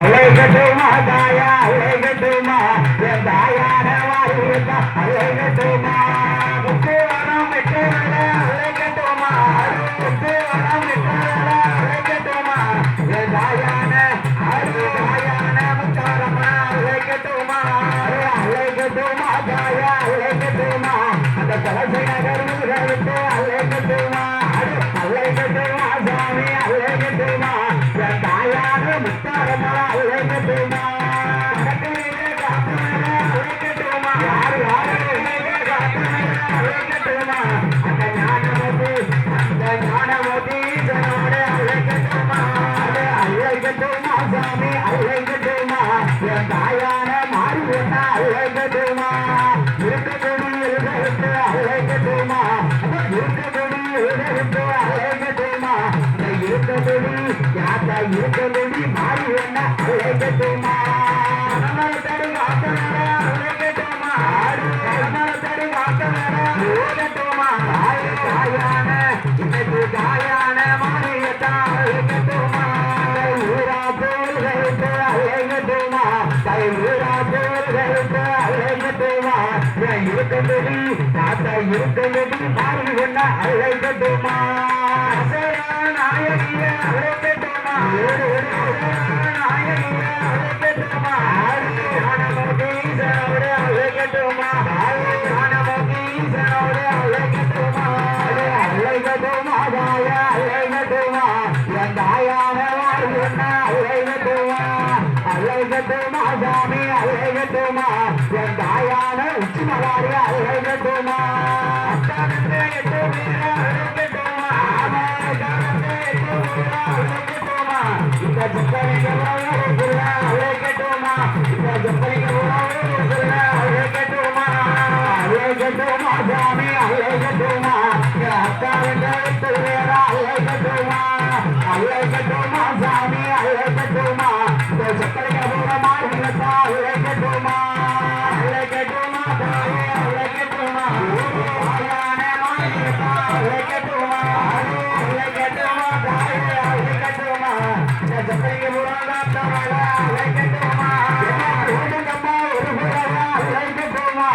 அலைகட்டுமா தாயா அலைகட்டுமா என் தாயான வாழ்க்கை அலைகட்டுமா முத்து வரம் விட்டு அலைகட்டுமா முத்து வரம் விட்டு அலைகட்டுமா என் தாயான தாயான முத்தாரமா அலைகட்டுமா அலைகட்டுமா தாயா அலைகட்டுமா அந்த கலசை நகர் விட்டு அலைகட்டுமா அலைகட்டுமா சாமி அலைகட்டுமா என் தாயான முத்தாரமா அலைகட்டுமா யாரு யாரு அலைகட்டுமா அந்த ஞானமூர்த்தி ஈசனோட அலைகட்டுமா அலைகட்டுமா சாமி அலைகட்டுமா என் தாயான மாறி ஒன்னா அலைகட்டுமா இருக்கக்கூடிய எழுதவிட்டு அலைகட்டுமா இருக்கக்கூடிய எழுதவிட்டு அலைகட்டுமா இருக்கக்கூடிய யாத்தா இருக்கக்கூடிய மாறி ஒன்னா அலைகட்டுமா தடி வாசனோட அலைகட்டுமா தடி வாசனோட ஓடட்டுமா தாயான இன்னைக்கு தாயான மாறியத்தான் அலைகட்டுமா ஊரா போல் வைத்து அலைகட்டுமா ஊரா போல் வைத்து அலைகட்டுமா இருக்கம்படி தாத்தா இருக்கம்படி மாறி ஒன்னா அலைகட்டுமா நாயகிய அலைகட்டுமா நாயகிய அலைகட்டுமா ஞானமோகீசனோட அலைகட்டுமா ஞானமோகீசனோட அலைகட்டுமா அலைகட்டுமா தாய அலைகட்டுமா என் தாயான வாழ் ஒன்னா அலைகட்டுமா அலைகட்டுமா சாமி அலைகட்டுமா என் தாயான உச்சி மலாரி அலைகட்டுமா அத்தானந்த எட்டு வீர அலைகட்டுமா ஆமாத்தானந்த எட்டு வீர அலைகட்டுமா இந்த ஜப்பலிங்க உறவுக்குள்ள அலைகட்டுமா இந்த ஜப்பலிங்க உறவுக்குள்ள அலைகட்டுமா அலைகட்டுமா சாமி அலைகட்டுமா அத்தானந்த எட்டு வீர அலைகட்டுமா அலைகட்டுமா சாமி அலைகட்டுமா இந்த ஜப்பலிங்க உறவுக்குள்ள அலைகட்டுமா அலைகட்டுமா தாயே அலைகட்டுமா ஆயான மாயத்தா அலைகட்டுமா அலைகட்டுமா தாயே அலைகட்டுமா இந்த ஜப்பலிங்க உறவுக்குள்ள அலைகட்டுமா ஓடுங்கம்மா ஒரு புறவா அலைகட்டுமா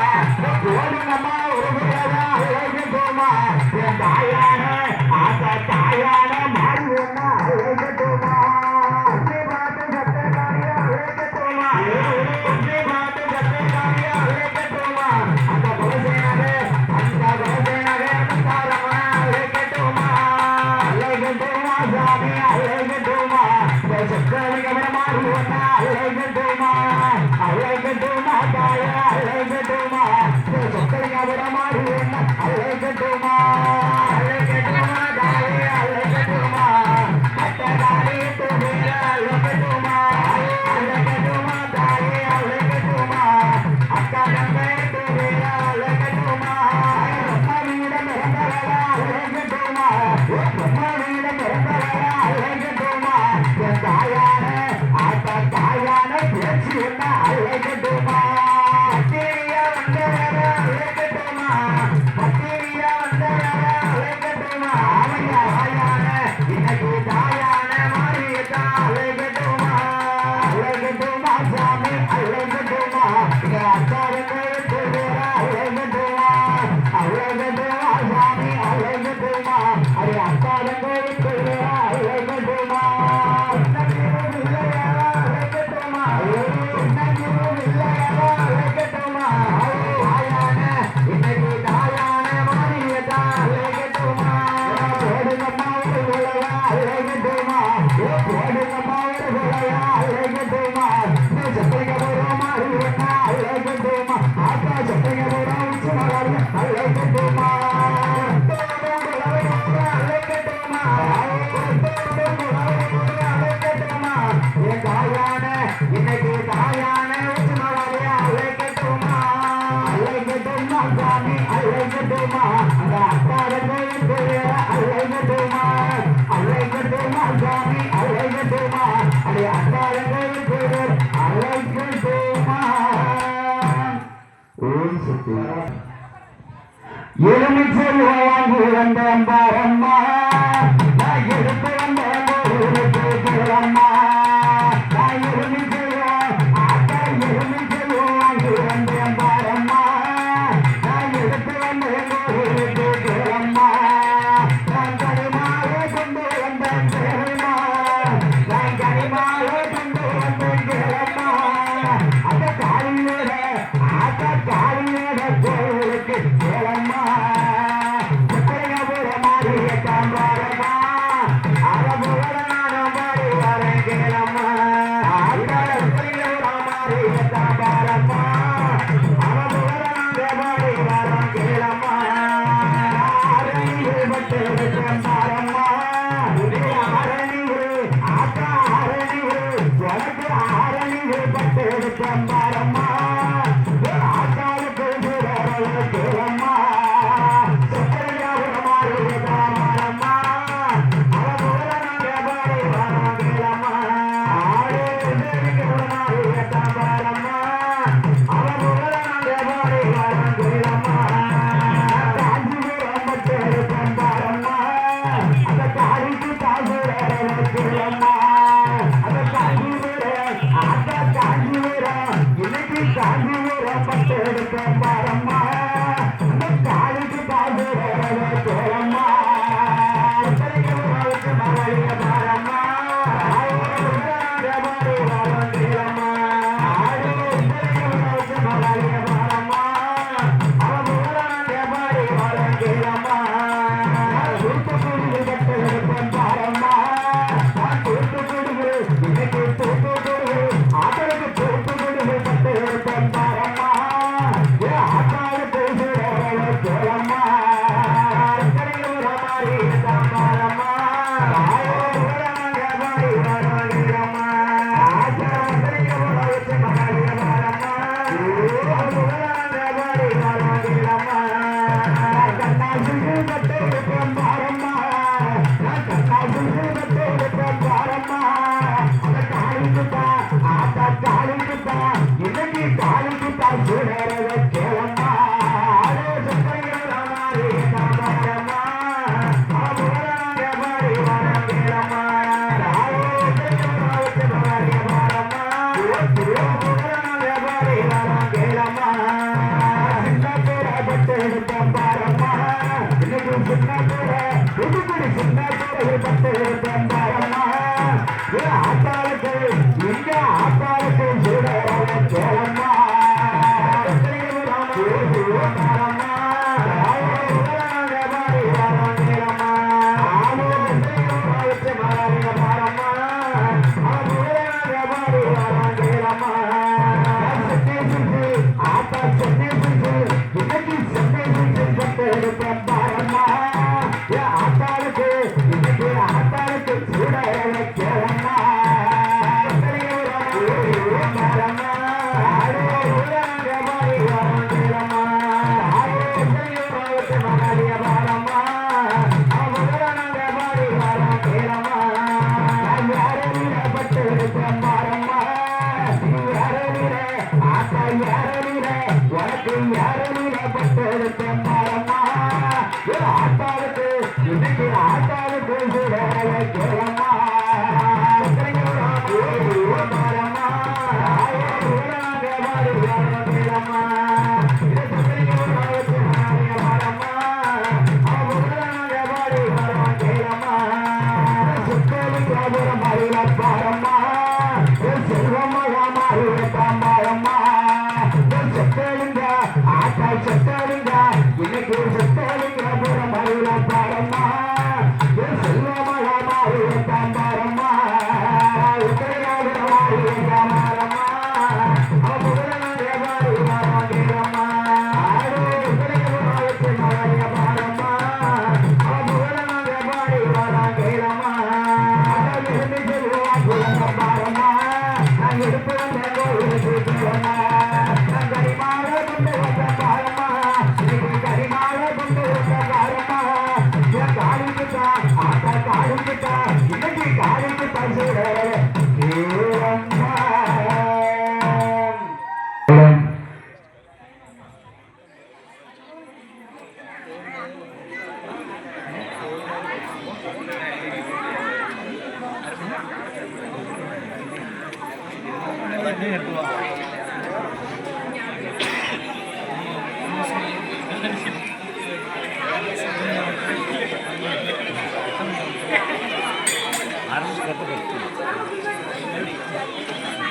ஓடுங்கம்மா ஒரு புறவா அலைகட்டுமா என் தாயான ஆசா தாயான மாறி ஒன்னா அலைகட்டுமா பார்த்து சத்தகாரிய அலைகட்டுமா பார்த்து சத்தகாரிய அலைகட்டுமா அந்த குலசேனவே முத்தாரமா அலைகட்டுமா அலைகட்டுமா சாமி அலைகட்டுமா சக்கரலிங்க மாறி ஒன்னா அலைகட்டுமா அலைகட்டுமா தாய அலைகட்டுமா சக்கரலிங்க மாறி ஒன்னா அலைகட்டுமா அலைகட்டுமா தாய அலைகட்டுமா அத்தகாரி துணிய அலைகட்டுமா அலைகட்டுமா தாய அலைகட்டுமா அத்தகமே துணிய அலைகட்டுமா பிரம்மவீடம் இறந்தவரா அலைகட்டுமா பிரம்மவீடம் இறந்தவரா அலைகட்டுமா என் தாயான ஆத்தா தாயான பேச்சு என்ன அலைகட்டுமா பத்திரியா வந்தவர அலைகட்டுமா பத்திரியா வந்தவர அலைகட்டுமா ஆமையா ஆயான இன்னைக்கு தாயான மாறியதா அலைகட்டுமா அலைகட்டுமா சாமி அலைகட்டுமா இங்க அத்தாரங்க அலைகட்டுமா அலைகட்டுமா சாமி அலைகட்டுமா அது அத்தாரங்க அலைகட்டுமா அலைகட்டுமா அலைகட்டுமா தாயான இன்னைக்கு தாயான மாறியதா அலைகட்டுமா ஓடுங்கம்மா ஒரு குலையா அலைகட்டுமா ஓடுங்கம்மா ஒரு குலையா அலைகட்டுமா சப்பைங்க போறோம் மாறி ஒன்னா அலைகட்டுமா ஆத்தா சப்பைங்க போறோம் உச்சி மலர் அலைகட்டுமா அலைகட்டுமா அலைகட்டுமா என் தாயான இன்னைக்கு தாயான உச்சி மலர் அலைகட்டுமா அலைகட்டுமா சாமி அலைகட்டுமா அந்த அத்தாரங்க அலைகட்டுமா அலைகட்டுமா சாமி அலைகட்டுமா அது அத்தாரங்க அலைகட்டுமா ஓம் சக்தி எலுமிச்சை வாங்கி வந்த அம்பாரம்மா நான் எடுத்து வந்த அம்மா நான் எலுமிச்சை பம்பாரம்மா ஆத்தாளுக்கு கேளம்மா சக்கரையாபுரமாரம்மா அவ நாங்க பாடி வாங்கலம்மா ஆடு பம்பாரம்மா அவ நாங்க பாடி வாங்கலம்மா காஞ்சிபுரம் பட்டு பம்பாரம்மா அந்த காரிக்கு தாசுரம்மா அந்த காஞ்சிபுரம் இன்னைக்கு காஞ்சிபுரம் பட்டு பம்பாரம்மா அந்த காரிக்கு தாசுரம்மா மகளிய பாரம்மா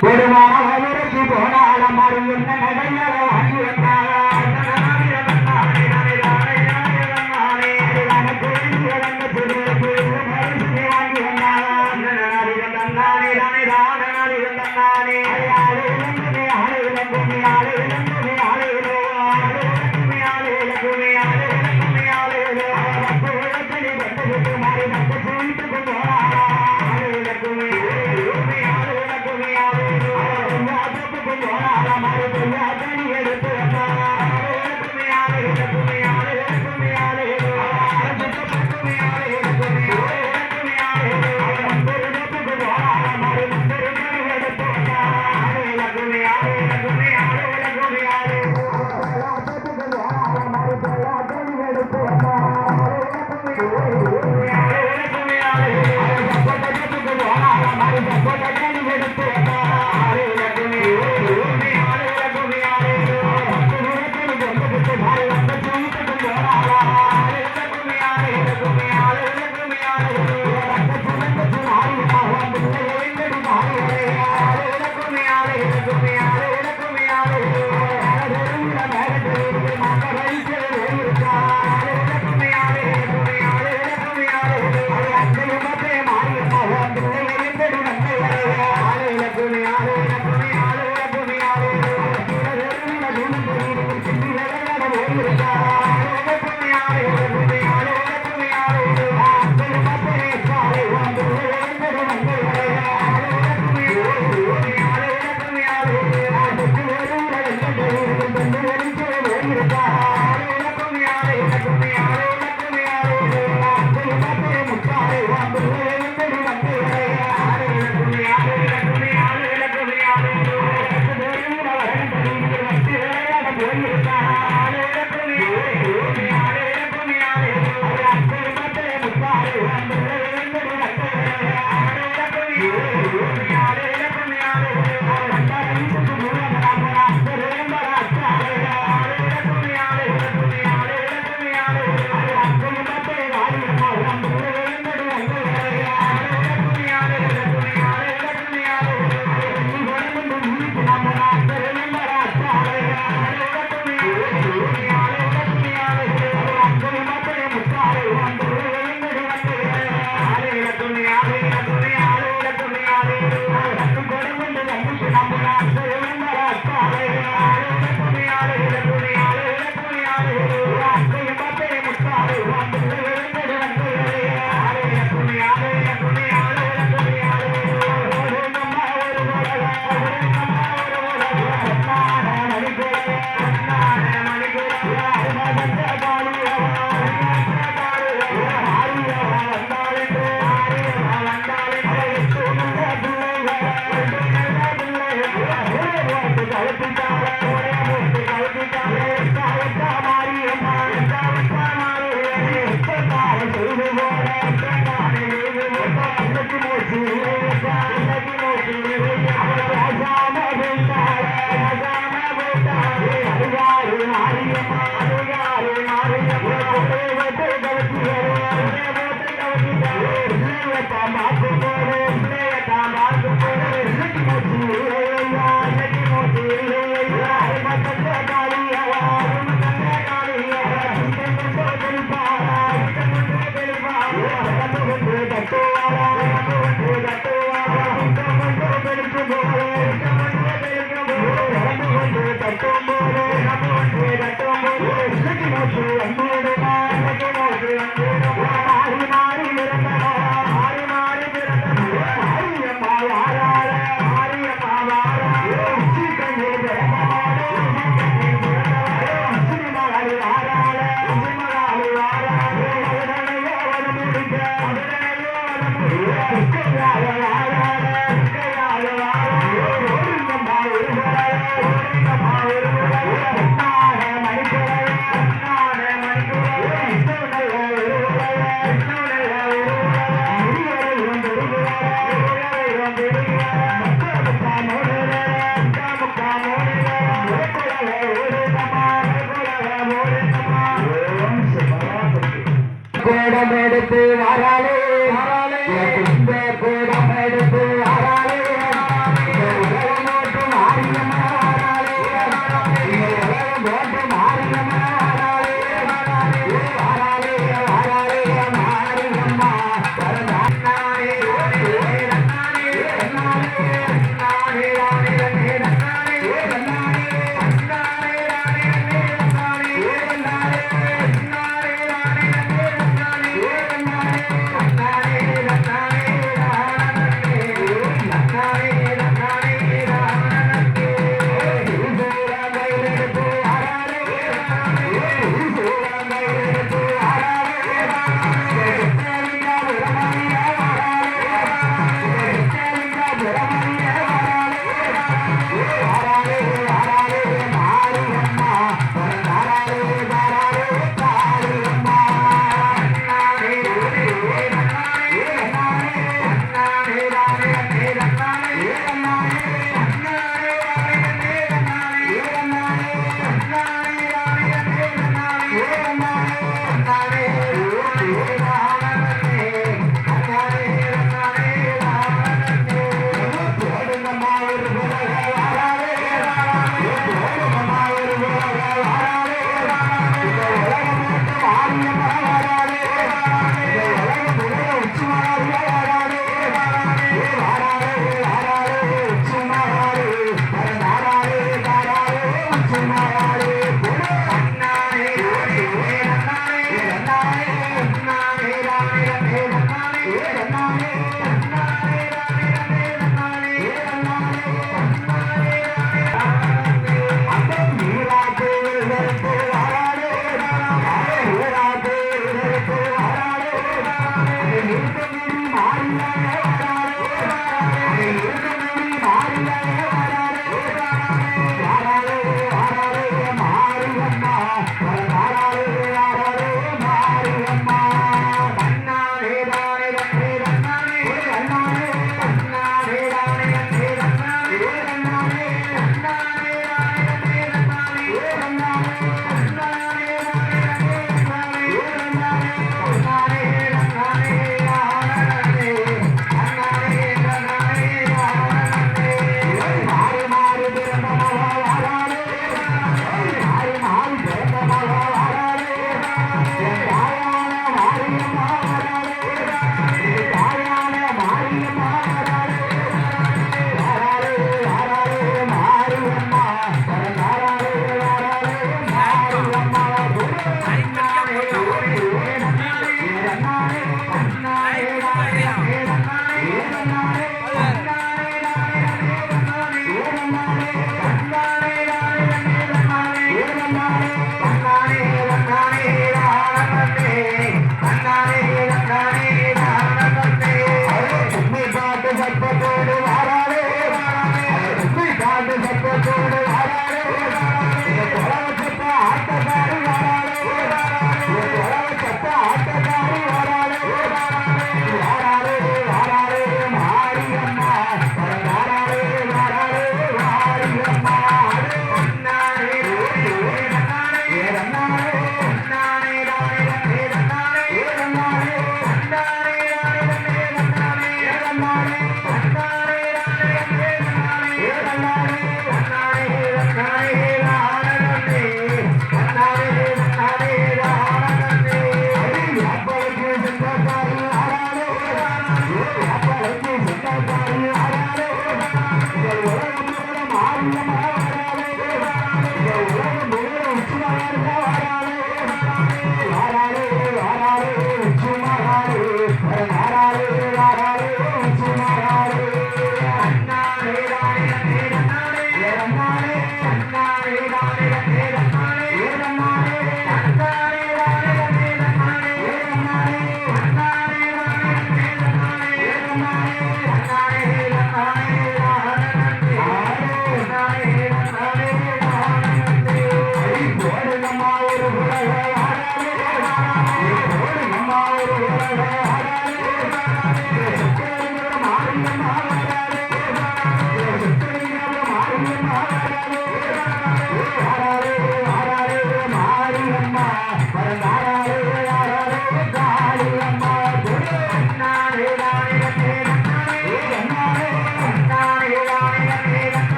பெருமானவருக்கு போனால மாறி என்ன நடையாள வாங்கி கோடம் எடுத்து வராலே இந்த கோடம் எடுத்து வராலே உலகமோட்டு மாரியம்மா வராலே உலகமோட்டு மாரியம்மா வராலே வராலே வராலே மாரியம்மா வரதானே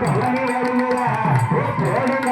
பழனி போடும்